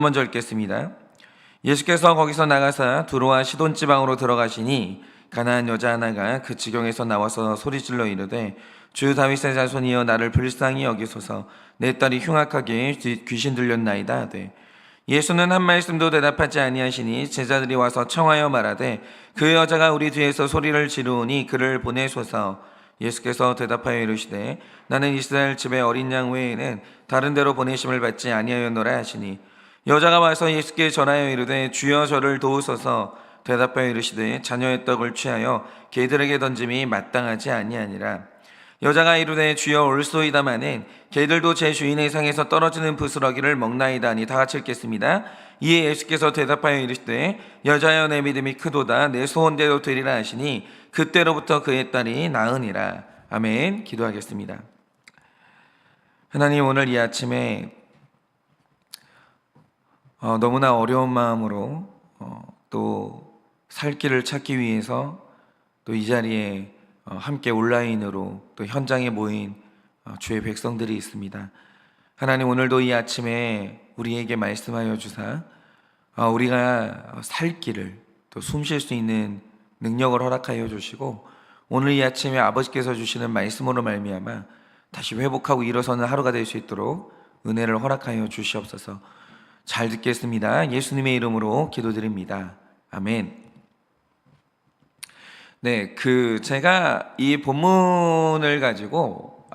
먼저 읽겠습니다. 예수께서 거기서 나가사 두로와 시돈 지방으로 들어가시니 가나안 여자 하나가 그 지경에서 나와서 소리질러 이르되 주 다윗의 자손이여 나를 불쌍히 여기소서 내 딸이 흉악하게 귀신 들렸나이다 하되 예수는 한 말씀도 대답하지 아니하시니 제자들이 와서 청하여 말하되 그 여자가 우리 뒤에서 소리를 지르오니 그를 보내소서. 예수께서 대답하여 이르시되 나는 이스라엘 집에 어린 양 외에는 다른 데로 보내심을 받지 아니하였노라 하시니 여자가 와서 예수께 전하여 이르되 주여 저를 도우소서. 대답하여 이르시되 자녀의 떡을 취하여 개들에게 던짐이 마땅하지 아니하니라. 여자가 이르되 주여 올소이다마는 개들도 제 주인의 상에서 떨어지는 부스러기를 먹나이다 하니 다 같이 읽겠습니다. 이에 예수께서 대답하여 이르시되 여자여 내 믿음이 크도다 내 소원대로 되리라 하시니 그때로부터 그의 딸이 나으니라. 아멘. 기도하겠습니다. 하나님, 오늘 이 아침에 너무나 어려운 마음으로 또 살 길을 찾기 위해서 또 이 자리에 함께 온라인으로 또 현장에 모인 주의 백성들이 있습니다. 하나님, 오늘도 이 아침에 우리에게 말씀하여 주사 우리가 살 길을 또 숨 쉴 수 있는 능력을 허락하여 주시고 오늘 이 아침에 아버지께서 주시는 말씀으로 말미암아 다시 회복하고 일어서는 하루가 될 수 있도록 은혜를 허락하여 주시옵소서. 잘 듣겠습니다. 예수님의 이름으로 기도드립니다. 아멘. 네, 제가 이 본문을 가지고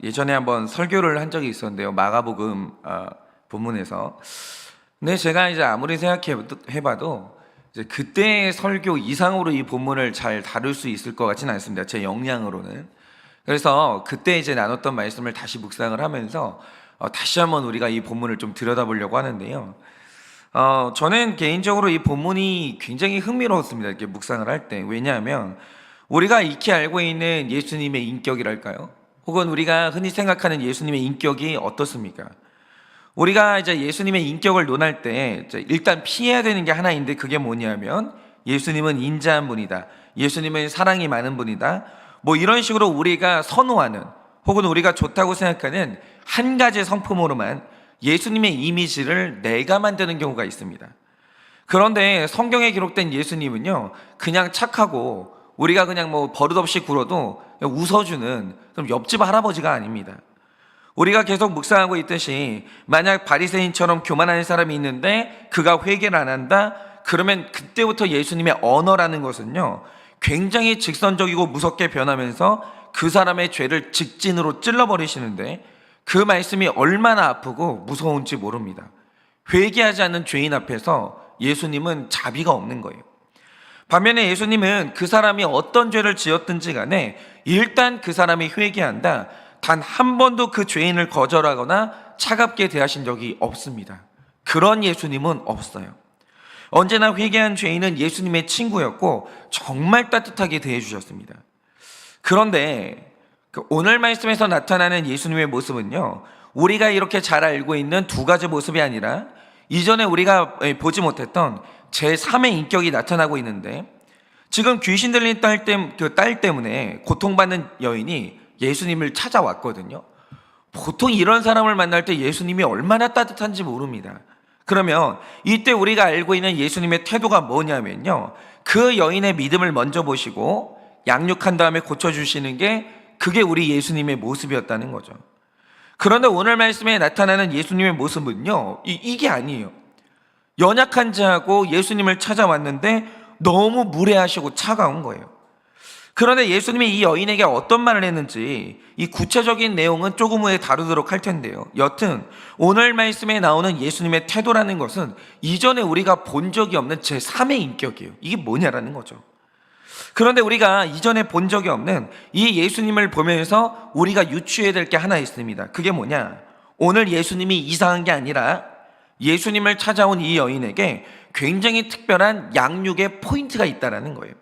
예전에 한번 설교를 한 적이 있었는데요. 마가복음 본문에서. 근데 제가 이제 아무리 생각해봐도 이제 그때의 설교 이상으로 이 본문을 잘 다룰 수 있을 것 같지는 않습니다. 제 역량으로는. 그래서 그때 이제 나눴던 말씀을 다시 묵상을 하면서 다시 한번 우리가 이 본문을 좀 들여다보려고 하는데요. 저는 개인적으로 이 본문이 굉장히 흥미로웠습니다. 이렇게 묵상을 할 때. 왜냐하면 우리가 익히 알고 있는 예수님의 인격이랄까요? 혹은 우리가 흔히 생각하는 예수님의 인격이 어떻습니까? 우리가 이제 예수님의 인격을 논할 때 일단 피해야 되는 게 하나 있는데 그게 뭐냐면 예수님은 인자한 분이다. 예수님은 사랑이 많은 분이다. 뭐 이런 식으로 우리가 선호하는 혹은 우리가 좋다고 생각하는 한 가지 성품으로만 예수님의 이미지를 내가 만드는 경우가 있습니다. 그런데 성경에 기록된 예수님은요, 그냥 착하고 우리가 그냥 뭐 버릇없이 굴어도 웃어주는 그럼 옆집 할아버지가 아닙니다. 우리가 계속 묵상하고 있듯이 만약 바리새인처럼 교만한 사람이 있는데 그가 회개를 안 한다? 그러면 그때부터 예수님의 언어라는 것은요, 굉장히 직선적이고 무섭게 변하면서 그 사람의 죄를 직진으로 찔러버리시는데 그 말씀이 얼마나 아프고 무서운지 모릅니다. 회개하지 않는 죄인 앞에서 예수님은 자비가 없는 거예요. 반면에 예수님은 그 사람이 어떤 죄를 지었든지 간에 일단 그 사람이 회개한다. 단 한 번도 그 죄인을 거절하거나 차갑게 대하신 적이 없습니다. 그런 예수님은 없어요. 언제나 회개한 죄인은 예수님의 친구였고 정말 따뜻하게 대해주셨습니다. 그런데 오늘 말씀에서 나타나는 예수님의 모습은요, 우리가 이렇게 잘 알고 있는 두 가지 모습이 아니라 이전에 우리가 보지 못했던 제3의 인격이 나타나고 있는데, 지금 귀신 들린 딸 때문에 고통받는 여인이 예수님을 찾아왔거든요. 보통 이런 사람을 만날 때 예수님이 얼마나 따뜻한지 모릅니다. 그러면 이때 우리가 알고 있는 예수님의 태도가 뭐냐면요, 그 여인의 믿음을 먼저 보시고 양육한 다음에 고쳐주시는 게 그게 우리 예수님의 모습이었다는 거죠. 그런데 오늘 말씀에 나타나는 예수님의 모습은요, 이게 아니에요. 연약한 자하고 예수님을 찾아왔는데 너무 무례하시고 차가운 거예요. 그런데 예수님이 이 여인에게 어떤 말을 했는지 이 구체적인 내용은 조금 후에 다루도록 할 텐데요. 여튼 오늘 말씀에 나오는 예수님의 태도라는 것은 이전에 우리가 본 적이 없는 제3의 인격이에요. 이게 뭐냐라는 거죠. 그런데 우리가 이전에 본 적이 없는 이 예수님을 보면서 우리가 유추해야 될 게 하나 있습니다. 그게 뭐냐? 오늘 예수님이 이상한 게 아니라 예수님을 찾아온 이 여인에게 굉장히 특별한 양육의 포인트가 있다는 거예요.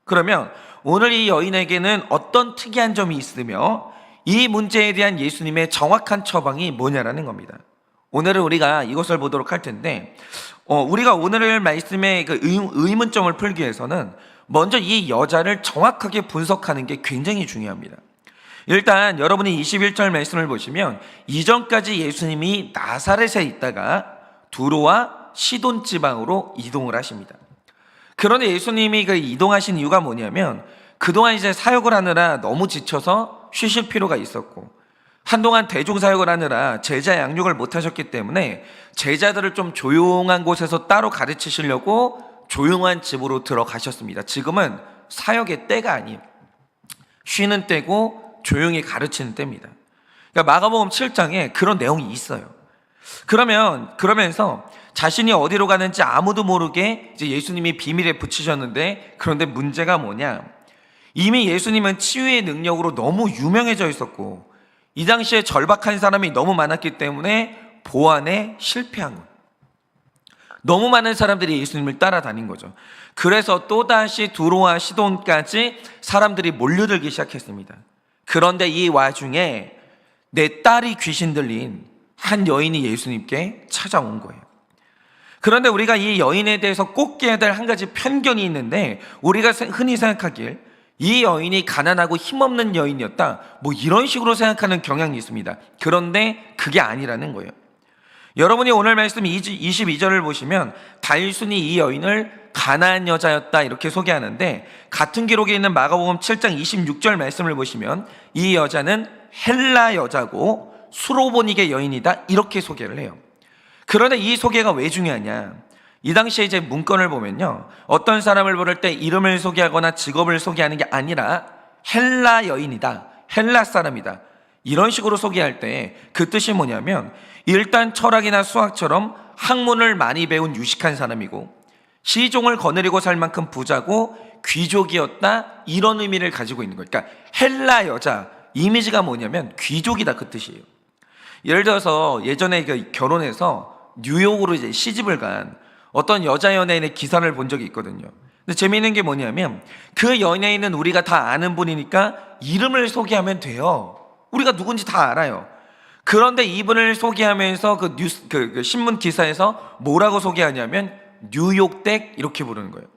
그러면 오늘 이 여인에게는 어떤 특이한 점이 있으며 이 문제에 대한 예수님의 정확한 처방이 뭐냐라는 겁니다. 오늘은 우리가 이것을 보도록 할 텐데, 우리가 오늘 말씀의 그 의문점을 풀기 위해서는 먼저 이 여자를 정확하게 분석하는 게 굉장히 중요합니다. 일단 여러분이 21절 말씀을 보시면 이전까지 예수님이 나사렛에 있다가 두로와 시돈 지방으로 이동을 하십니다. 그런데 예수님이 그 이동하신 이유가 뭐냐면 그동안 이제 사역을 하느라 너무 지쳐서 쉬실 필요가 있었고, 한동안 대종사역을 하느라 제자 양육을 못 하셨기 때문에 제자들을 좀 조용한 곳에서 따로 가르치시려고 조용한 집으로 들어가셨습니다. 지금은 사역의 때가 아니에요. 쉬는 때고 조용히 가르치는 때입니다. 그러니까 마가복음 7장에 그런 내용이 있어요. 그러면서 자신이 어디로 가는지 아무도 모르게 이제 예수님이 비밀에 붙이셨는데, 그런데 문제가 뭐냐? 이미 예수님은 치유의 능력으로 너무 유명해져 있었고, 이 당시에 절박한 사람이 너무 많았기 때문에 보안에 실패한 거예요. 너무 많은 사람들이 예수님을 따라다닌 거죠. 그래서 또다시 두로와 시돈까지 사람들이 몰려들기 시작했습니다. 그런데 이 와중에 내 딸이 귀신 들린 한 여인이 예수님께 찾아온 거예요. 그런데 우리가 이 여인에 대해서 꼭 깨야 될 한 가지 편견이 있는데, 우리가 흔히 생각하길 이 여인이 가난하고 힘없는 여인이었다, 뭐 이런 식으로 생각하는 경향이 있습니다. 그런데 그게 아니라는 거예요. 여러분이 오늘 말씀 22절을 보시면 단순히 이 여인을 가난한 여자였다 이렇게 소개하는데, 같은 기록에 있는 마가복음 7장 26절 말씀을 보시면 이 여자는 헬라 여자고 수로보니게 여인이다 이렇게 소개를 해요. 그런데 이 소개가 왜 중요하냐? 이 당시에 이제 문건을 보면요, 어떤 사람을 부를 때 이름을 소개하거나 직업을 소개하는 게 아니라 헬라 여인이다, 헬라 사람이다 이런 식으로 소개할 때 그 뜻이 뭐냐면, 일단 철학이나 수학처럼 학문을 많이 배운 유식한 사람이고, 시종을 거느리고 살 만큼 부자고 귀족이었다 이런 의미를 가지고 있는 거예요. 그러니까 헬라 여자 이미지가 뭐냐면 귀족이다 그 뜻이에요. 예를 들어서 예전에 결혼해서 뉴욕으로 이제 시집을 간 어떤 여자 연예인의 기사를 본 적이 있거든요. 근데 재미있는 게 뭐냐면 그 연예인은 우리가 다 아는 분이니까 이름을 소개하면 돼요. 우리가 누군지 다 알아요. 그런데 이분을 소개하면서 그 신문 기사에서 뭐라고 소개하냐면 뉴욕댁 이렇게 부르는 거예요.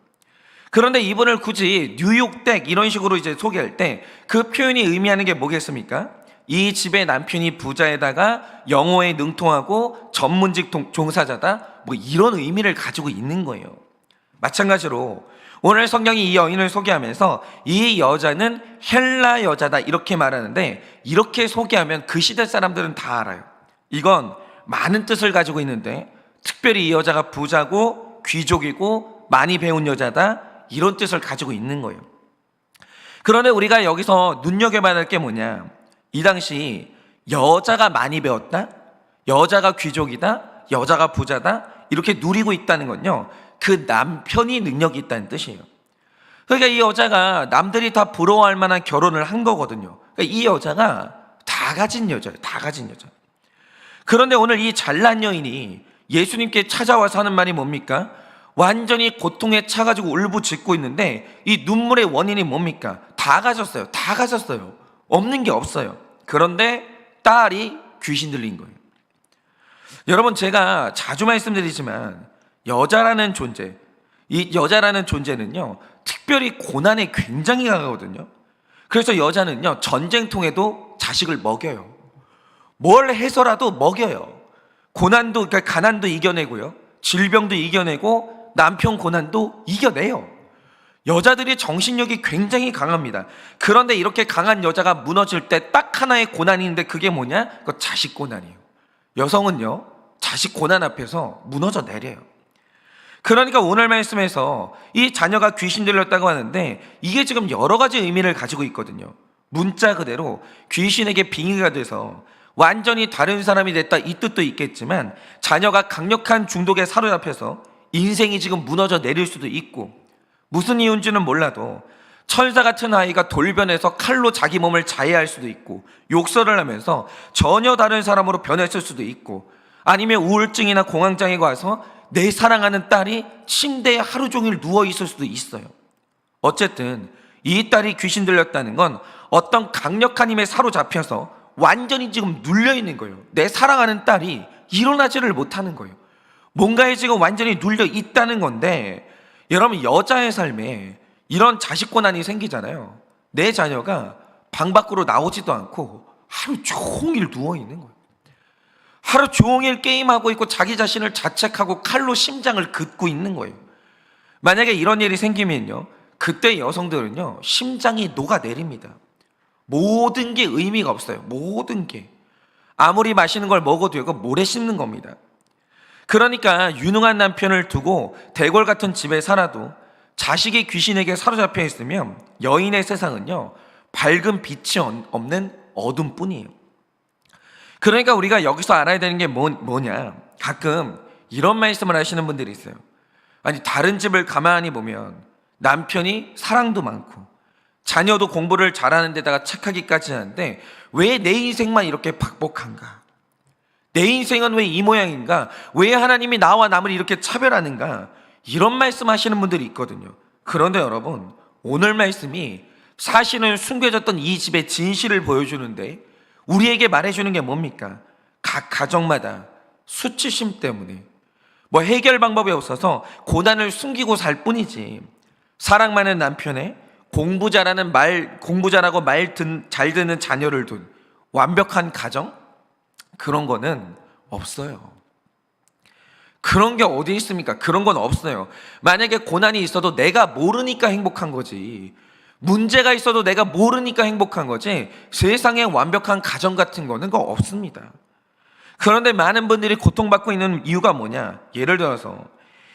그런데 이분을 굳이 뉴욕댁 이런 식으로 이제 소개할 때 그 표현이 의미하는 게 뭐겠습니까? 이 집의 남편이 부자에다가 영어에 능통하고 전문직 종사자다, 뭐 이런 의미를 가지고 있는 거예요. 마찬가지로 오늘 성경이 이 여인을 소개하면서 이 여자는 헬라 여자다 이렇게 말하는데, 이렇게 소개하면 그 시대 사람들은 다 알아요. 이건 많은 뜻을 가지고 있는데, 특별히 이 여자가 부자고 귀족이고 많이 배운 여자다 이런 뜻을 가지고 있는 거예요. 그런데 우리가 여기서 눈여겨봐야 할 게 뭐냐? 이 당시 여자가 많이 배웠다, 여자가 귀족이다, 여자가 부자다 이렇게 누리고 있다는 건요, 그 남편이 능력이 있다는 뜻이에요. 그러니까 이 여자가 남들이 다 부러워할 만한 결혼을 한 거거든요. 그러니까 이 여자가 다 가진 여자예요. 다 가진 여자. 그런데 오늘 이 잘난 여인이 예수님께 찾아와서 하는 말이 뭡니까? 완전히 고통에 차가지고 울부짖고 있는데 이 눈물의 원인이 뭡니까? 다 가졌어요. 다 가졌어요. 없는 게 없어요. 그런데 딸이 귀신 들린 거예요. 여러분, 제가 자주 말씀드리지만 여자라는 존재, 이 여자라는 존재는요 특별히 고난에 굉장히 강하거든요. 그래서 여자는요 전쟁통에도 자식을 먹여요. 뭘 해서라도 먹여요. 고난도, 그러니까 가난도 이겨내고요, 질병도 이겨내고 남편 고난도 이겨내요. 여자들이 정신력이 굉장히 강합니다. 그런데 이렇게 강한 여자가 무너질 때 딱 하나의 고난이 있는데 그게 뭐냐? 그 자식 고난이에요. 여성은요 자식 고난 앞에서 무너져 내려요. 그러니까 오늘 말씀에서 이 자녀가 귀신 들렸다고 하는데 이게 지금 여러 가지 의미를 가지고 있거든요. 문자 그대로 귀신에게 빙의가 돼서 완전히 다른 사람이 됐다 이 뜻도 있겠지만, 자녀가 강력한 중독에 사로잡혀서 인생이 지금 무너져 내릴 수도 있고, 무슨 이유인지는 몰라도 천사 같은 아이가 돌변해서 칼로 자기 몸을 자해할 수도 있고, 욕설을 하면서 전혀 다른 사람으로 변했을 수도 있고, 아니면 우울증이나 공황장애가 와서 내 사랑하는 딸이 침대에 하루 종일 누워 있을 수도 있어요. 어쨌든 이 딸이 귀신 들렸다는 건 어떤 강력한 힘에 사로잡혀서 완전히 지금 눌려 있는 거예요. 내 사랑하는 딸이 일어나지를 못하는 거예요. 뭔가에 지금 완전히 눌려 있다는 건데, 여러분 여자의 삶에 이런 자식 고난이 생기잖아요. 내 자녀가 방 밖으로 나오지도 않고 하루 종일 누워 있는 거예요. 하루 종일 게임하고 있고 자기 자신을 자책하고 칼로 심장을 긋고 있는 거예요. 만약에 이런 일이 생기면요, 그때 여성들은요 심장이 녹아내립니다. 모든 게 의미가 없어요. 모든 게. 아무리 맛있는 걸 먹어도 이거 모래 씹는 겁니다. 그러니까 유능한 남편을 두고 대궐 같은 집에 살아도 자식이 귀신에게 사로잡혀 있으면 여인의 세상은요 밝은 빛이 없는 어둠뿐이에요. 그러니까 우리가 여기서 알아야 되는 게 뭐냐, 가끔 이런 말씀을 하시는 분들이 있어요. 아니, 다른 집을 가만히 보면 남편이 사랑도 많고 자녀도 공부를 잘하는 데다가 착하기까지 하는데 왜 내 인생만 이렇게 박복한가? 내 인생은 왜 이 모양인가? 왜 하나님이 나와 남을 이렇게 차별하는가? 이런 말씀 하시는 분들이 있거든요. 그런데 여러분, 오늘 말씀이 사실은 숨겨졌던 이 집의 진실을 보여주는데 우리에게 말해주는 게 뭡니까? 각 가정마다 수치심 때문에 뭐 해결 방법이 없어서 고난을 숨기고 살 뿐이지, 사랑 많은 남편에 공부 잘하고 잘 듣는 자녀를 둔 완벽한 가정? 그런 거는 없어요. 그런 게 어디 있습니까? 그런 건 없어요. 만약에 고난이 있어도 내가 모르니까 행복한 거지, 문제가 있어도 내가 모르니까 행복한 거지, 세상에 완벽한 가정 같은 거는 없습니다. 그런데 많은 분들이 고통받고 있는 이유가 뭐냐? 예를 들어서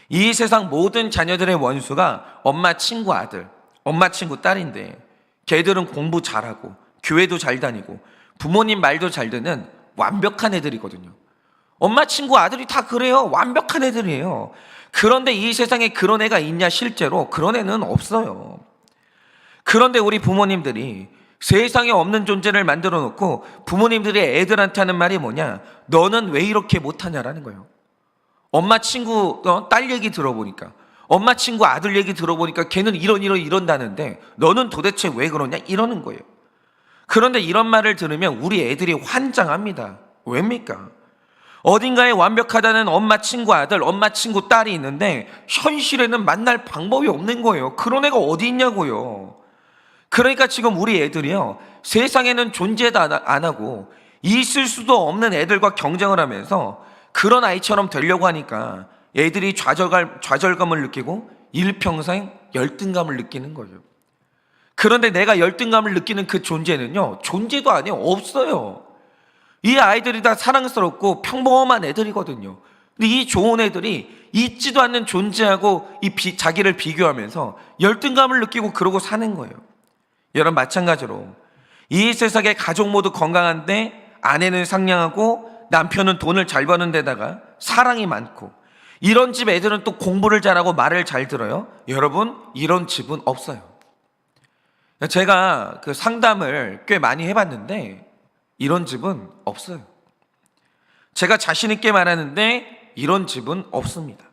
이 세상 모든 자녀들의 원수가 엄마 친구 아들, 엄마 친구 딸인데 걔들은 공부 잘하고 교회도 잘 다니고 부모님 말도 잘 듣는 완벽한 애들이거든요. 엄마 친구 아들이 다 그래요. 완벽한 애들이에요. 그런데 이 세상에 그런 애가 있냐? 실제로 그런 애는 없어요. 그런데 우리 부모님들이 세상에 없는 존재를 만들어 놓고 부모님들이 애들한테 하는 말이 뭐냐? 너는 왜 이렇게 못하냐라는 거예요. 엄마 친구 딸 얘기 들어보니까, 엄마 친구 아들 얘기 들어보니까 걔는 이런다는데 너는 도대체 왜 그러냐? 이러는 거예요. 그런데 이런 말을 들으면 우리 애들이 환장합니다. 왜입니까? 어딘가에 완벽하다는 엄마 친구 아들, 엄마 친구 딸이 있는데 현실에는 만날 방법이 없는 거예요. 그런 애가 어디 있냐고요. 그러니까 지금 우리 애들이요, 세상에는 존재도 안 하고 있을 수도 없는 애들과 경쟁을 하면서 그런 아이처럼 되려고 하니까 애들이 좌절감을 느끼고 일평생 열등감을 느끼는 거예요. 그런데 내가 열등감을 느끼는 그 존재는요, 존재도 아니에요. 없어요. 이 아이들이 다 사랑스럽고 평범한 애들이거든요. 근데 이 좋은 애들이 있지도 않는 존재하고 자기를 비교하면서 열등감을 느끼고 그러고 사는 거예요. 여러분, 마찬가지로 이 세상에 가족 모두 건강한데 아내는 상냥하고 남편은 돈을 잘 버는 데다가 사랑이 많고 이런 집 애들은 또 공부를 잘하고 말을 잘 들어요. 여러분, 이런 집은 없어요. 제가 그 상담을 꽤 많이 해봤는데 이런 집은 없어요. 제가 자신 있게 말하는데 이런 집은 없습니다.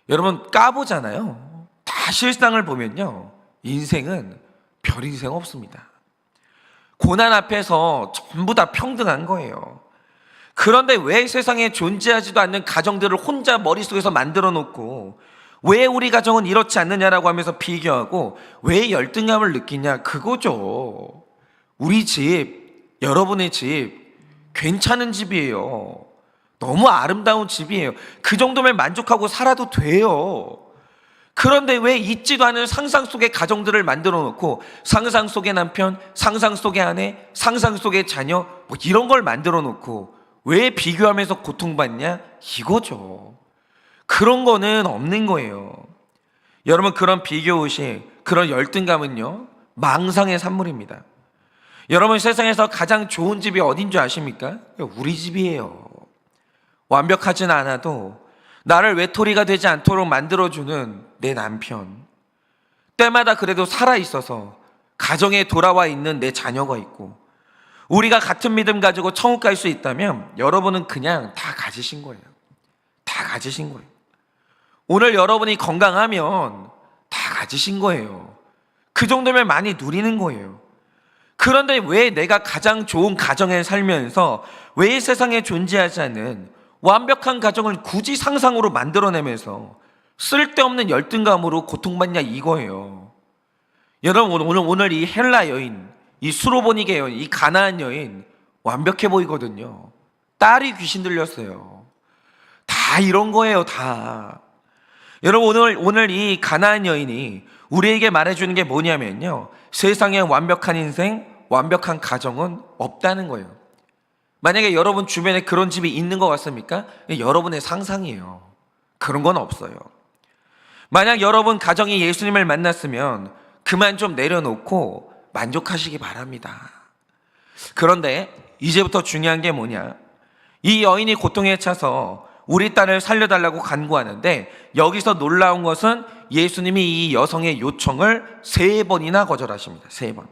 여러분, 까보잖아요. 다 실상을 보면요, 인생은 별 인생 없습니다. 고난 앞에서 전부 다 평등한 거예요. 그런데 왜 세상에 존재하지도 않는 가정들을 혼자 머릿속에서 만들어 놓고 왜 우리 가정은 이렇지 않느냐라고 하면서 비교하고 왜 열등감을 느끼냐? 그거죠. 우리 집, 여러분의 집 괜찮은 집이에요. 너무 아름다운 집이에요. 그 정도면 만족하고 살아도 돼요. 그런데 왜 있지도 않은 상상 속의 가정들을 만들어 놓고 상상 속의 남편, 상상 속의 아내, 상상 속의 자녀 뭐 이런 걸 만들어 놓고 왜 비교하면서 고통받냐? 이거죠. 그런 거는 없는 거예요. 여러분, 그런 비교의식, 그런 열등감은요, 망상의 산물입니다. 여러분, 세상에서 가장 좋은 집이 어딘 줄 아십니까? 우리 집이에요. 완벽하진 않아도 나를 외톨이가 되지 않도록 만들어주는 내 남편, 때마다 그래도 살아있어서 가정에 돌아와 있는 내 자녀가 있고, 우리가 같은 믿음 가지고 천국 갈 수 있다면 여러분은 그냥 다 가지신 거예요. 다 가지신 거예요. 오늘 여러분이 건강하면 다 가지신 거예요. 그 정도면 많이 누리는 거예요. 그런데 왜 내가 가장 좋은 가정에 살면서 왜 세상에 존재하지 않는 완벽한 가정을 굳이 상상으로 만들어내면서 쓸데없는 열등감으로 고통받냐? 이거예요. 여러분, 오늘 이 헬라 여인, 이 수로보니게 여인, 이 가나안 여인 완벽해 보이거든요. 딸이 귀신 들렸어요. 다 이런 거예요, 다. 여러분, 오늘 이 가나안 여인이 우리에게 말해주는 게 뭐냐면요, 세상에 완벽한 인생, 완벽한 가정은 없다는 거예요. 만약에 여러분 주변에 그런 집이 있는 것 같습니까? 여러분의 상상이에요. 그런 건 없어요. 만약 여러분 가정이 예수님을 만났으면 그만 좀 내려놓고 만족하시기 바랍니다. 그런데 이제부터 중요한 게 뭐냐, 이 여인이 고통에 차서 우리 딸을 살려달라고 간구하는데, 여기서 놀라운 것은 예수님이 이 여성의 요청을 3번이나 거절하십니다. 3번.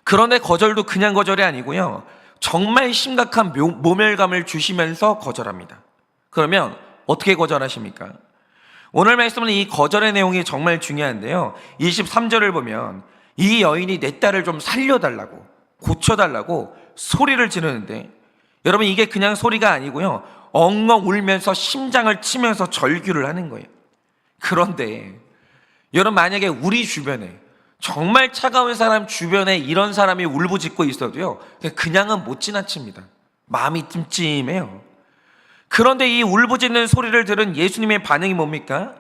그런데 거절도 그냥 거절이 아니고요, 정말 심각한 모멸감을 주시면서 거절합니다. 그러면 어떻게 거절하십니까? 오늘 말씀은 이 거절의 내용이 정말 중요한데요, 23절을 보면 이 여인이 내 딸을 좀 살려달라고, 고쳐달라고 소리를 지르는데, 여러분 이게 그냥 소리가 아니고요, 엉엉 울면서 심장을 치면서 절규를 하는 거예요. 그런데 여러분, 만약에 우리 주변에 정말 차가운 사람 주변에 이런 사람이 울부짖고 있어도요, 그냥은 못 지나칩니다. 마음이 찜찜해요. 그런데 이 울부짖는 소리를 들은 예수님의 반응이 뭡니까?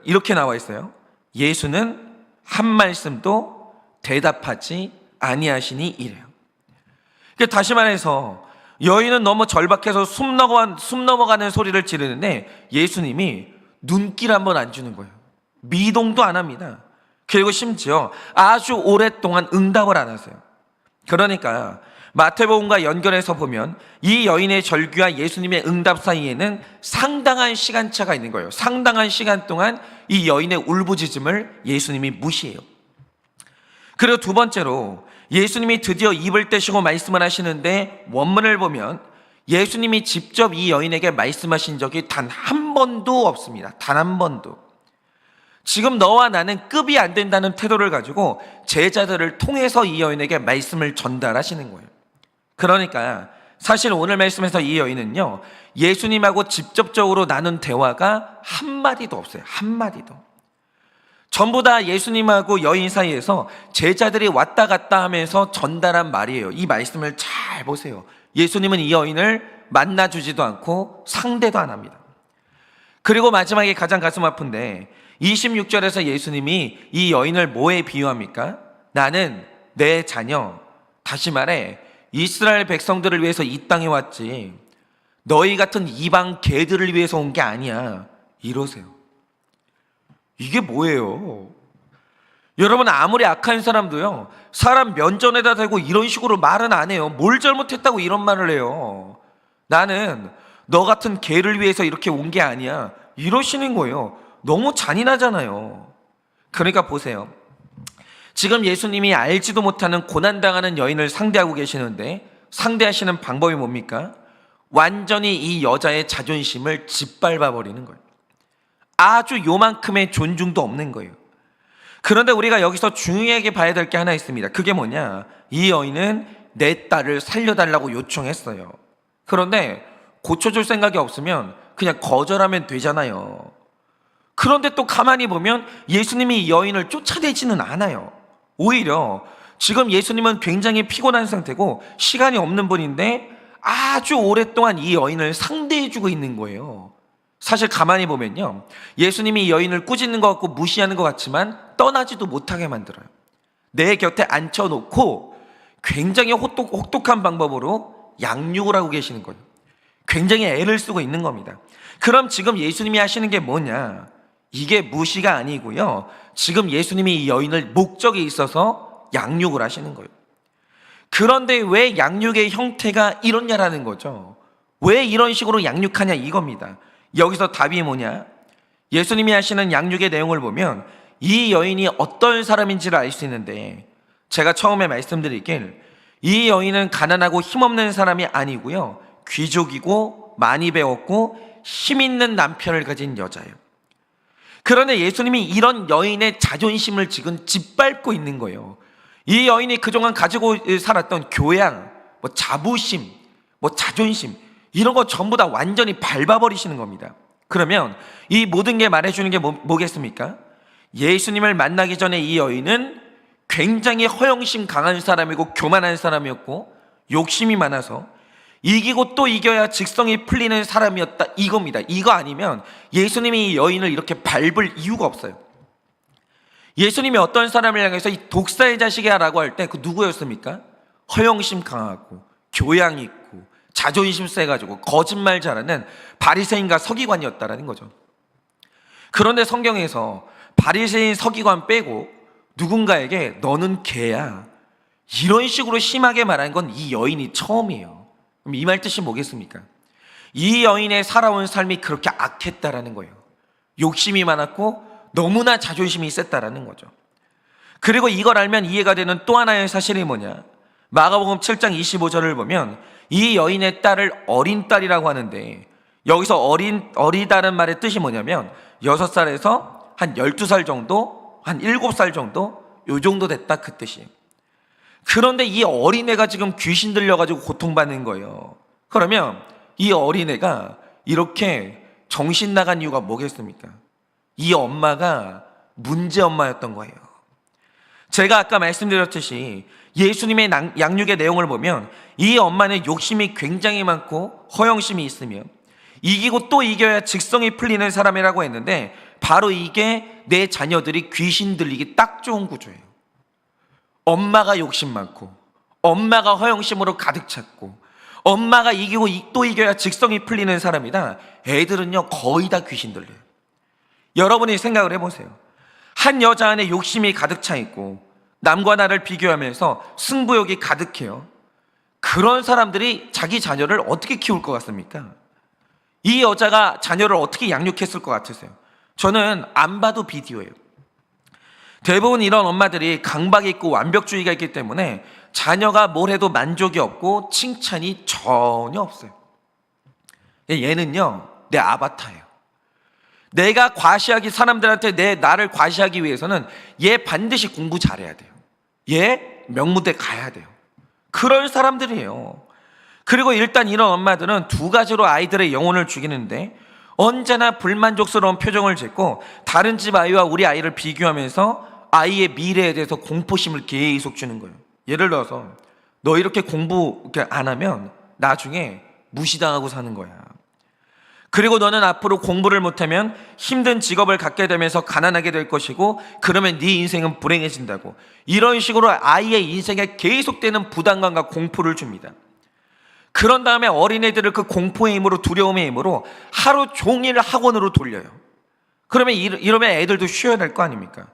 이렇게 나와 있어요. 예수는 한 말씀도 대답하지 아니하시니 이래요. 다시 말해서 여인은 너무 절박해서 숨 넘어가는 소리를 지르는데 예수님이 눈길 한번 안 주는 거예요. 미동도 안 합니다. 그리고 심지어 아주 오랫동안 응답을 안 하세요. 그러니까 마태복음과 연결해서 보면 이 여인의 절규와 예수님의 응답 사이에는 상당한 시간차가 있는 거예요. 상당한 시간 동안 이 여인의 울부짖음을 예수님이 무시해요. 그리고 두 번째로 예수님이 드디어 입을 떼시고 말씀을 하시는데, 원문을 보면 예수님이 직접 이 여인에게 말씀하신 적이 단 한 번도 없습니다. 단 한 번도. 지금 너와 나는 급이 안 된다는 태도를 가지고 제자들을 통해서 이 여인에게 말씀을 전달하시는 거예요. 그러니까 사실 오늘 말씀에서 이 여인은요, 예수님하고 직접적으로 나눈 대화가 한마디도 없어요. 한마디도. 전부 다 예수님하고 여인 사이에서 제자들이 왔다 갔다 하면서 전달한 말이에요. 이 말씀을 잘 보세요. 예수님은 이 여인을 만나주지도 않고 상대도 안 합니다. 그리고 마지막에 가장 가슴 아픈데 26절에서 예수님이 이 여인을 뭐에 비유합니까? 나는 내 자녀, 다시 말해 이스라엘 백성들을 위해서 이 땅에 왔지 너희 같은 이방 개들을 위해서 온 게 아니야, 이러세요. 이게 뭐예요? 여러분, 아무리 악한 사람도요, 사람 면전에다 대고 이런 식으로 말은 안 해요. 뭘 잘못했다고 이런 말을 해요. 나는 너 같은 개를 위해서 이렇게 온 게 아니야, 이러시는 거예요. 너무 잔인하잖아요. 그러니까 보세요. 지금 예수님이 알지도 못하는 고난당하는 여인을 상대하고 계시는데, 상대하시는 방법이 뭡니까? 완전히 이 여자의 자존심을 짓밟아 버리는 거예요. 아주 요만큼의 존중도 없는 거예요. 그런데 우리가 여기서 중요하게 봐야 될 게 하나 있습니다. 그게 뭐냐? 이 여인은 내 딸을 살려달라고 요청했어요. 그런데 고쳐줄 생각이 없으면 그냥 거절하면 되잖아요. 그런데 또 가만히 보면 예수님이 이 여인을 쫓아내지는 않아요. 오히려 지금 예수님은 굉장히 피곤한 상태고 시간이 없는 분인데 아주 오랫동안 이 여인을 상대해주고 있는 거예요. 사실 가만히 보면요, 예수님이 이 여인을 꾸짖는 것 같고 무시하는 것 같지만 떠나지도 못하게 만들어요. 내 곁에 앉혀놓고 굉장히 혹독한 방법으로 양육을 하고 계시는 거예요. 굉장히 애를 쓰고 있는 겁니다. 그럼 지금 예수님이 하시는 게 뭐냐? 이게 무시가 아니고요, 지금 예수님이 이 여인을 목적에 있어서 양육을 하시는 거예요. 그런데 왜 양육의 형태가 이렇냐라는 거죠. 왜 이런 식으로 양육하냐 이겁니다. 여기서 답이 뭐냐? 예수님이 하시는 양육의 내용을 보면 이 여인이 어떤 사람인지를 알 수 있는데, 제가 처음에 말씀드리길, 이 여인은 가난하고 힘없는 사람이 아니고요, 귀족이고 많이 배웠고 힘 있는 남편을 가진 여자예요. 그런데 예수님이 이런 여인의 자존심을 지금 짓밟고 있는 거예요. 이 여인이 그동안 가지고 살았던 교양, 자부심, 자존심, 이런 거 전부 다 완전히 밟아버리시는 겁니다. 그러면 이 모든 게 말해주는 게 뭐겠습니까? 예수님을 만나기 전에 이 여인은 굉장히 허영심 강한 사람이고 교만한 사람이었고 욕심이 많아서 이기고 또 이겨야 직성이 풀리는 사람이었다, 이겁니다. 이거 아니면 예수님이 이 여인을 이렇게 밟을 이유가 없어요. 예수님이 어떤 사람을 향해서 이 독사의 자식이야 라고 할 때 그 누구였습니까? 허영심 강하고 교양 있고 자존심 세가지고 거짓말 잘하는 바리새인과 서기관이었다라는 거죠. 그런데 성경에서 바리새인 서기관 빼고 누군가에게 너는 개야, 이런 식으로 심하게 말한 건 이 여인이 처음이에요. 그럼 이 말 뜻이 뭐겠습니까? 이 여인의 살아온 삶이 그렇게 악했다라는 거예요. 욕심이 많았고 너무나 자존심이 셌다라는 거죠. 그리고 이걸 알면 이해가 되는 또 하나의 사실이 뭐냐? 마가복음 7장 25절을 보면 이 여인의 딸을 어린 딸이라고 하는데, 여기서 어리다는 말의 뜻이 뭐냐면 6살에서 한 12살 정도, 한 7살 정도, 요 정도 됐다, 그 뜻이에요. 그런데 이 어린애가 지금 귀신 들려가지고 고통받는 거예요. 그러면 이 어린애가 이렇게 정신 나간 이유가 뭐겠습니까? 이 엄마가 문제 엄마였던 거예요. 제가 아까 말씀드렸듯이 예수님의 양육의 내용을 보면 이 엄마는 욕심이 굉장히 많고 허영심이 있으며 이기고 또 이겨야 직성이 풀리는 사람이라고 했는데, 바로 이게 내 자녀들이 귀신 들리기 딱 좋은 구조예요. 엄마가 욕심 많고 엄마가 허영심으로 가득 찼고 엄마가 이기고 또 이겨야 직성이 풀리는 사람이다. 애들은요 거의 다 귀신 들려요. 여러분이 생각을 해보세요. 한 여자 안에 욕심이 가득 차 있고 남과 나를 비교하면서 승부욕이 가득해요. 그런 사람들이 자기 자녀를 어떻게 키울 것 같습니까? 이 여자가 자녀를 어떻게 양육했을 것 같으세요? 저는 안 봐도 비디오예요. 대부분 이런 엄마들이 강박이 있고 완벽주의가 있기 때문에 자녀가 뭘 해도 만족이 없고 칭찬이 전혀 없어요. 얘는요 내 아바타예요. 내가 과시하기, 사람들한테 나를 과시하기 위해서는 얘 반드시 공부 잘해야 돼요. 얘 명무대 가야 돼요. 그런 사람들이에요. 그리고 일단 이런 엄마들은 두 가지로 아이들의 영혼을 죽이는데, 언제나 불만족스러운 표정을 짓고 다른 집 아이와 우리 아이를 비교하면서 아이의 미래에 대해서 공포심을 계속 주는 거예요. 예를 들어서 너 이렇게 공부 안 하면 나중에 무시당하고 사는 거야. 그리고 너는 앞으로 공부를 못하면 힘든 직업을 갖게 되면서 가난하게 될 것이고, 그러면 네 인생은 불행해진다고. 이런 식으로 아이의 인생에 계속되는 부담감과 공포를 줍니다. 그런 다음에 어린애들을 그 공포의 힘으로, 두려움의 힘으로 하루 종일 학원으로 돌려요. 그러면 이러면 애들도 쉬어야 될 거 아닙니까?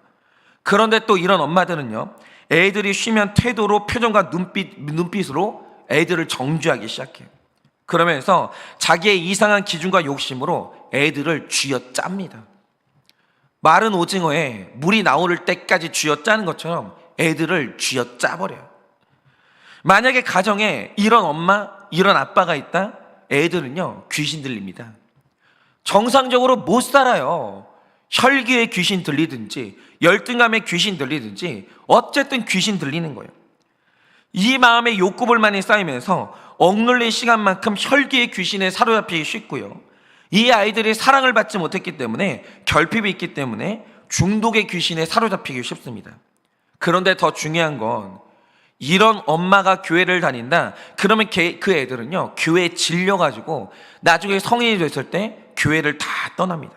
그런데 또 이런 엄마들은요, 애들이 쉬면 태도로, 표정과 눈빛으로 애들을 정죄하기 시작해요. 그러면서 자기의 이상한 기준과 욕심으로 애들을 쥐어짭니다. 마른 오징어에 물이 나오를 때까지 쥐어짜는 것처럼 애들을 쥐어짜버려요. 만약에 가정에 이런 엄마, 이런 아빠가 있다? 애들은요 귀신 들립니다. 정상적으로 못 살아요. 혈기에 귀신 들리든지 열등감에 귀신 들리든지 어쨌든 귀신 들리는 거예요. 이 마음에 욕구를 많이 쌓이면서 억눌린 시간만큼 혈기의 귀신에 사로잡히기 쉽고요. 이 아이들이 사랑을 받지 못했기 때문에, 결핍이 있기 때문에 중독의 귀신에 사로잡히기 쉽습니다. 그런데 더 중요한 건, 이런 엄마가 교회를 다닌다? 그러면 그 애들은요 교회에 질려가지고 나중에 성인이 됐을 때 교회를 다 떠납니다.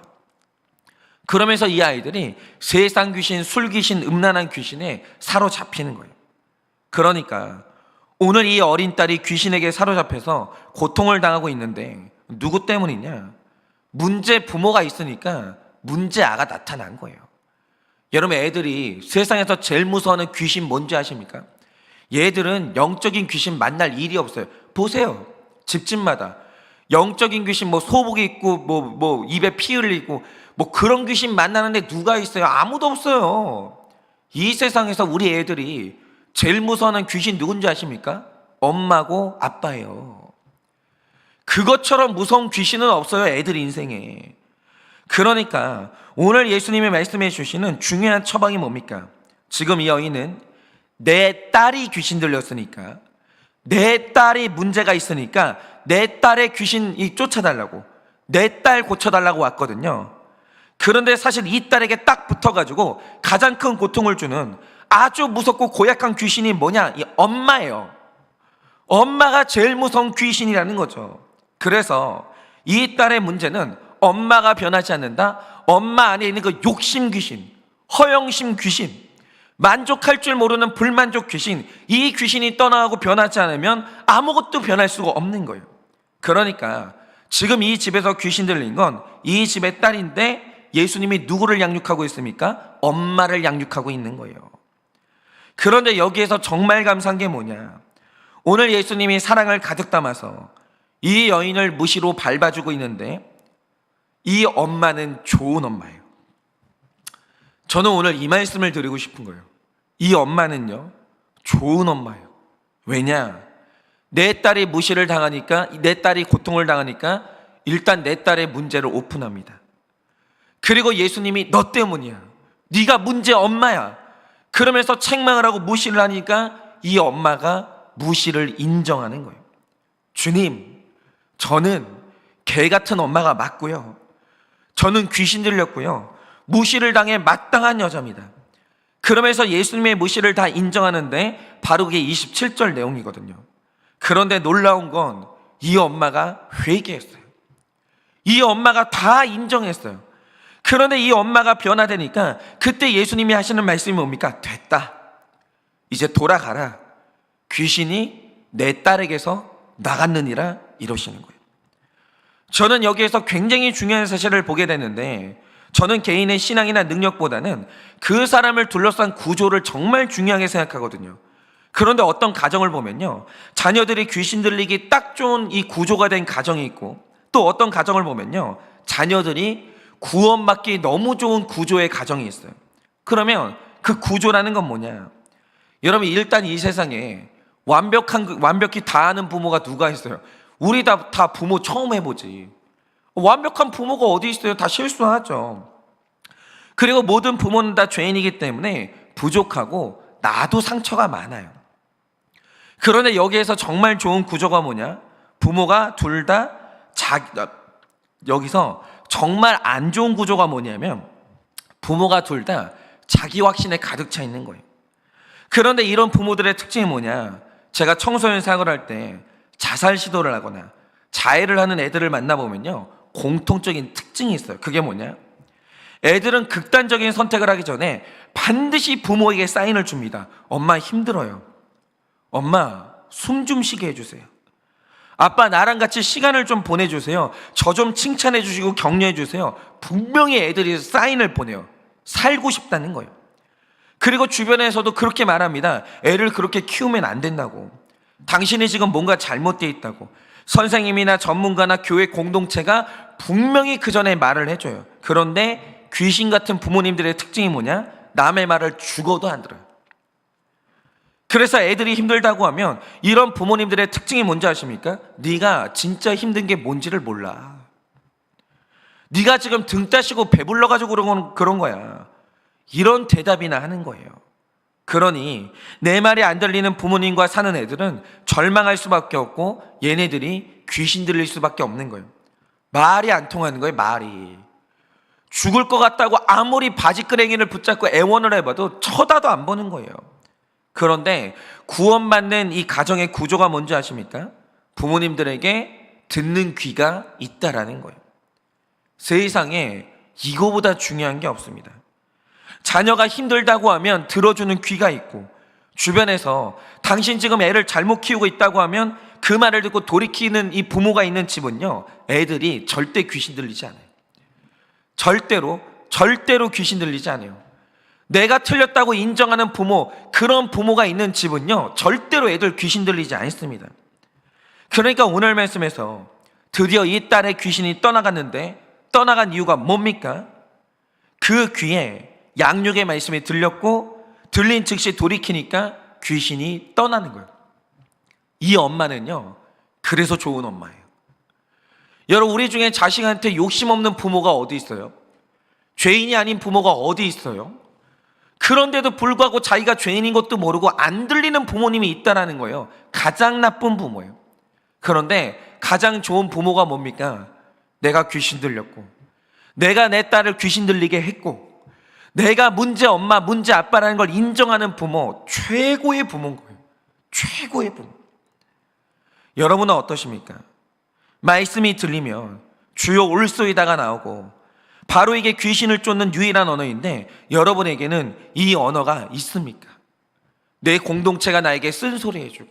그러면서 이 아이들이 세상 귀신, 술 귀신, 음란한 귀신에 사로잡히는 거예요. 그러니까 오늘 이 어린 딸이 귀신에게 사로잡혀서 고통을 당하고 있는데 누구 때문이냐? 문제 부모가 있으니까 문제 아가 나타난 거예요. 여러분, 애들이 세상에서 제일 무서워하는 귀신 뭔지 아십니까? 얘들은 영적인 귀신 만날 일이 없어요. 보세요, 집집마다 영적인 귀신, 뭐 소복이 있고 뭐 입에 피 흘리고 뭐 그런 귀신 만나는데 누가 있어요? 아무도 없어요. 이 세상에서 우리 애들이 제일 무서워하는 귀신 누군지 아십니까? 엄마고 아빠예요. 그것처럼 무서운 귀신은 없어요, 애들 인생에. 그러니까 오늘 예수님이 말씀해 주시는 중요한 처방이 뭡니까? 지금 이 여인은 내 딸이 귀신 들렸으니까, 내 딸이 문제가 있으니까 내 딸의 귀신이 쫓아달라고, 내 딸 고쳐달라고 왔거든요. 그런데 사실 이 딸에게 딱 붙어가지고 가장 큰 고통을 주는 아주 무섭고 고약한 귀신이 뭐냐? 이 엄마예요. 엄마가 제일 무서운 귀신이라는 거죠. 그래서 이 딸의 문제는 엄마가 변하지 않는다. 엄마 안에 있는 그 욕심 귀신, 허영심 귀신, 만족할 줄 모르는 불만족 귀신, 이 귀신이 떠나가고 변하지 않으면 아무것도 변할 수가 없는 거예요. 그러니까 지금 이 집에서 귀신 들린 건 이 집의 딸인데 예수님이 누구를 양육하고 있습니까? 엄마를 양육하고 있는 거예요. 그런데 여기에서 정말 감사한 게 뭐냐? 오늘 예수님이 사랑을 가득 담아서 이 여인을 무시로 밟아주고 있는데 이 엄마는 좋은 엄마예요. 저는 오늘 이 말씀을 드리고 싶은 거예요. 이 엄마는요, 좋은 엄마예요. 왜냐? 내 딸이 무시를 당하니까, 내 딸이 고통을 당하니까 일단 내 딸의 문제를 오픈합니다. 그리고 예수님이 너 때문이야, 네가 문제 엄마야, 그러면서 책망을 하고 무시를 하니까 이 엄마가 무시를 인정하는 거예요. 주님, 저는 개 같은 엄마가 맞고요, 저는 귀신 들렸고요, 무시를 당해 마땅한 여자입니다. 그러면서 예수님의 무시를 다 인정하는데 바로 그게 27절 내용이거든요. 그런데 놀라운 건 이 엄마가 회개했어요. 이 엄마가 다 인정했어요. 그런데 이 엄마가 변화되니까 그때 예수님이 하시는 말씀이 뭡니까? 됐다, 이제 돌아가라, 귀신이 내 딸에게서 나갔느니라, 이러시는 거예요. 저는 여기에서 굉장히 중요한 사실을 보게 되는데, 저는 개인의 신앙이나 능력보다는 그 사람을 둘러싼 구조를 정말 중요하게 생각하거든요. 그런데 어떤 가정을 보면요, 자녀들이 귀신 들리기 딱 좋은 이 구조가 된 가정이 있고, 또 어떤 가정을 보면요, 자녀들이 구원받기 너무 좋은 구조의 가정이 있어요. 그러면 그 구조라는 건 뭐냐? 여러분, 일단 이 세상에 완벽히 다 아는 부모가 누가 있어요? 우리 다 부모 처음 해보지. 완벽한 부모가 어디 있어요? 다 실수하죠. 그리고 모든 부모는 다 죄인이기 때문에 부족하고 나도 상처가 많아요. 그런데 여기에서 정말 좋은 구조가 뭐냐? 부모가 둘 다 여기서 정말 안 좋은 구조가 뭐냐면 부모가 둘 다 자기 확신에 가득 차 있는 거예요. 그런데 이런 부모들의 특징이 뭐냐? 제가 청소년 사역을 할 때 자살 시도를 하거나 자해를 하는 애들을 만나보면요, 공통적인 특징이 있어요. 그게 뭐냐? 애들은 극단적인 선택을 하기 전에 반드시 부모에게 사인을 줍니다. 엄마 힘들어요, 엄마 숨 좀 쉬게 해주세요, 아빠 나랑 같이 시간을 좀 보내주세요, 저 좀 칭찬해 주시고 격려해 주세요. 분명히 애들이 사인을 보내요. 살고 싶다는 거예요. 그리고 주변에서도 그렇게 말합니다. 애를 그렇게 키우면 안 된다고, 당신이 지금 뭔가 잘못되어 있다고. 선생님이나 전문가나 교회 공동체가 분명히 그 전에 말을 해줘요. 그런데 귀신 같은 부모님들의 특징이 뭐냐? 남의 말을 죽어도 안 들어요. 그래서 애들이 힘들다고 하면 이런 부모님들의 특징이 뭔지 아십니까? 네가 진짜 힘든 게 뭔지를 몰라, 네가 지금 등 따시고 배불러가지고 그런 거야, 이런 대답이나 하는 거예요. 그러니 내 말이 안 들리는 부모님과 사는 애들은 절망할 수밖에 없고 얘네들이 귀신 들릴 수밖에 없는 거예요. 말이 안 통하는 거예요. 말이 죽을 것 같다고 아무리 바지끄레기를 붙잡고 애원을 해봐도 쳐다도 안 보는 거예요. 그런데 구원받는 이 가정의 구조가 뭔지 아십니까? 부모님들에게 듣는 귀가 있다라는 거예요. 세상에 이거보다 중요한 게 없습니다. 자녀가 힘들다고 하면 들어주는 귀가 있고, 주변에서 당신 지금 애를 잘못 키우고 있다고 하면 그 말을 듣고 돌이키는 이 부모가 있는 집은요, 애들이 절대 귀신 들리지 않아요. 절대로 귀신 들리지 않아요. 내가 틀렸다고 인정하는 부모, 그런 부모가 있는 집은요, 절대로 애들 귀신 들리지 않습니다. 그러니까 오늘 말씀에서 드디어 이 딸의 귀신이 떠나갔는데, 떠나간 이유가 뭡니까? 그 귀에 양육의 말씀이 들렸고 들린 즉시 돌이키니까 귀신이 떠나는 거예요. 이 엄마는요, 그래서 좋은 엄마예요. 여러분, 우리 중에 자식한테 욕심 없는 부모가 어디 있어요? 죄인이 아닌 부모가 어디 있어요? 그런데도 불구하고 자기가 죄인인 것도 모르고 안 들리는 부모님이 있다라는 거예요. 가장 나쁜 부모예요. 그런데 가장 좋은 부모가 뭡니까? 내가 귀신 들렸고, 내가 내 딸을 귀신 들리게 했고, 내가 문제 엄마, 문제 아빠라는 걸 인정하는 부모, 최고의 부모인 거예요. 최고의 부모. 여러분은 어떠십니까? 말씀이 들리면 주여 올소이다가 나오고 바로 이게 귀신을 쫓는 유일한 언어인데 여러분에게는 이 언어가 있습니까? 내 공동체가 나에게 쓴소리 해주고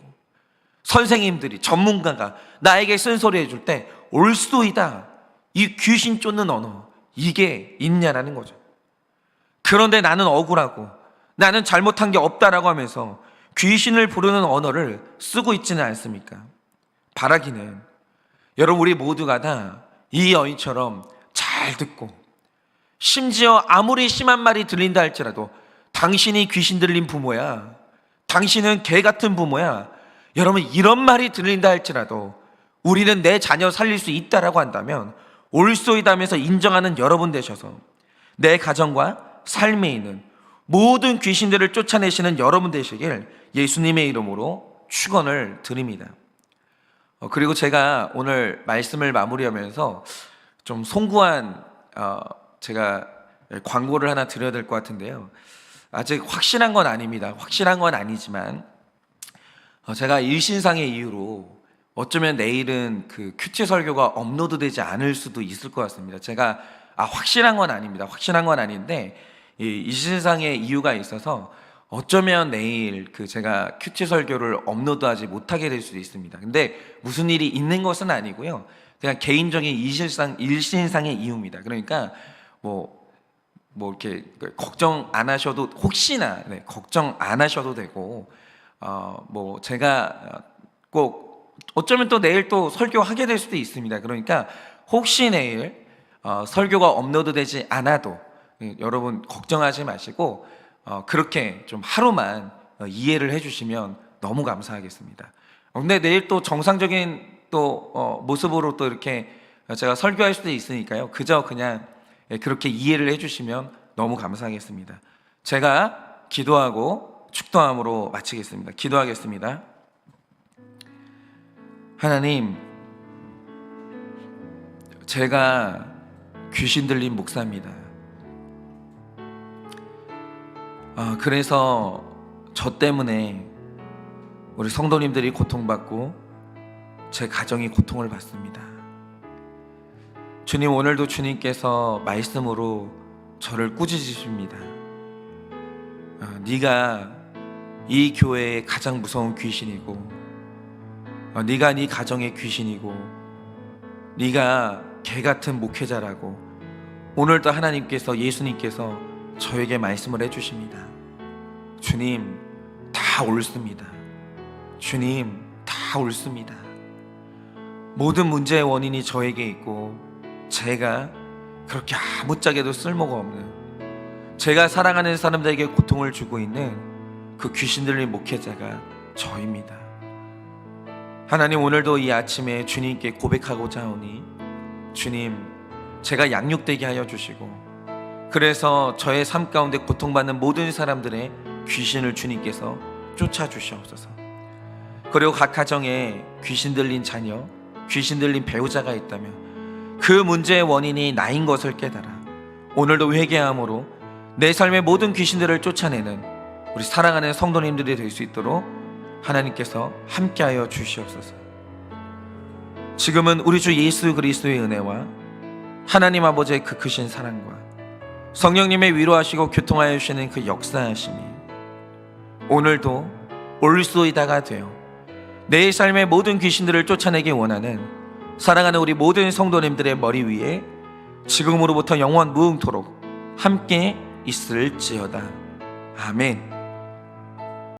선생님들이 전문가가 나에게 쓴소리 해줄 때 올소이다, 이 귀신 쫓는 언어, 이게 있냐라는 거죠. 그런데 나는 억울하고 나는 잘못한 게 없다라고 하면서 귀신을 부르는 언어를 쓰고 있지는 않습니까? 바라기는 여러분, 우리 모두가 다 이 여인처럼 잘 듣고, 심지어 아무리 심한 말이 들린다 할지라도 당신이 귀신 들린 부모야, 당신은 개 같은 부모야, 여러분 이런 말이 들린다 할지라도 우리는 내 자녀 살릴 수 있다라고 한다면 올소이다면서 인정하는 여러분 되셔서 내 가정과 삶에 있는 모든 귀신들을 쫓아내시는 여러분 되시길 예수님의 이름으로 축원을 드립니다. 그리고 제가 오늘 말씀을 마무리하면서 좀 송구한 제가 광고를 하나 드려야 될 것 같은데요. 아직 확실한 건 아닙니다. 확실한 건 아니지만 제가 일신상의 이유로 어쩌면 내일은 그 큐티 설교가 업로드되지 않을 수도 있을 것 같습니다. 제가 확실한 건 아닙니다. 확실한 건 아닌데 이 일신상의 이유가 있어서 어쩌면 내일 제가 큐티 설교를 업로드하지 못하게 될 수도 있습니다. 근데 무슨 일이 있는 것은 아니고요. 그냥 개인적인 일신상의 이유입니다. 그러니까 뭐 이렇게 걱정 안 하셔도, 혹시나 걱정 안 하셔도 되고, 뭐 제가 꼭 어쩌면 또 내일 또 설교하게 될 수도 있습니다. 그러니까 혹시 내일 설교가 업로드되지 않아도 여러분 걱정하지 마시고 그렇게 좀 하루만 이해를 해주시면 너무 감사하겠습니다. 근데 내일 또 정상적인 또 모습으로 또 이렇게 제가 설교할 수도 있으니까요. 그저 그냥 그렇게 이해를 해주시면 너무 감사하겠습니다. 제가 기도하고 축도함으로 마치겠습니다. 기도하겠습니다. 하나님, 제가 귀신 들린 목사입니다. 그래서 저 때문에 우리 성도님들이 고통받고 제 가정이 고통을 받습니다. 주님, 오늘도 주님께서 말씀으로 저를 꾸짖으십니다. 네가 이 교회의 가장 무서운 귀신이고, 네가 네 가정의 귀신이고, 네가 개 같은 목회자라고 오늘도 하나님께서, 예수님께서 저에게 말씀을 해주십니다. 주님, 다 옳습니다. 주님, 다 옳습니다. 모든 문제의 원인이 저에게 있고, 제가 그렇게 아무짝에도 쓸모가 없는, 제가 사랑하는 사람들에게 고통을 주고 있는 그 귀신 들린 목회자가 저입니다. 하나님, 오늘도 이 아침에 주님께 고백하고자 하오니 주님, 제가 양육되게 하여 주시고, 그래서 저의 삶 가운데 고통받는 모든 사람들의 귀신을 주님께서 쫓아주시옵소서. 그리고 각 가정에 귀신 들린 자녀, 귀신 들린 배우자가 있다면 그 문제의 원인이 나인 것을 깨달아 오늘도 회개함으로 내 삶의 모든 귀신들을 쫓아내는 우리 사랑하는 성도님들이 될 수 있도록 하나님께서 함께하여 주시옵소서. 지금은 우리 주 예수 그리스도의 은혜와 하나님 아버지의 그 크신 사랑과 성령님의 위로하시고 교통하여 주시는 그 역사하심이 오늘도 올소이다가 되어 내 삶의 모든 귀신들을 쫓아내기 원하는 사랑하는 우리 모든 성도님들의 머리 위에 지금으로부터 영원 무흥토록 함께 있을지어다. 아멘.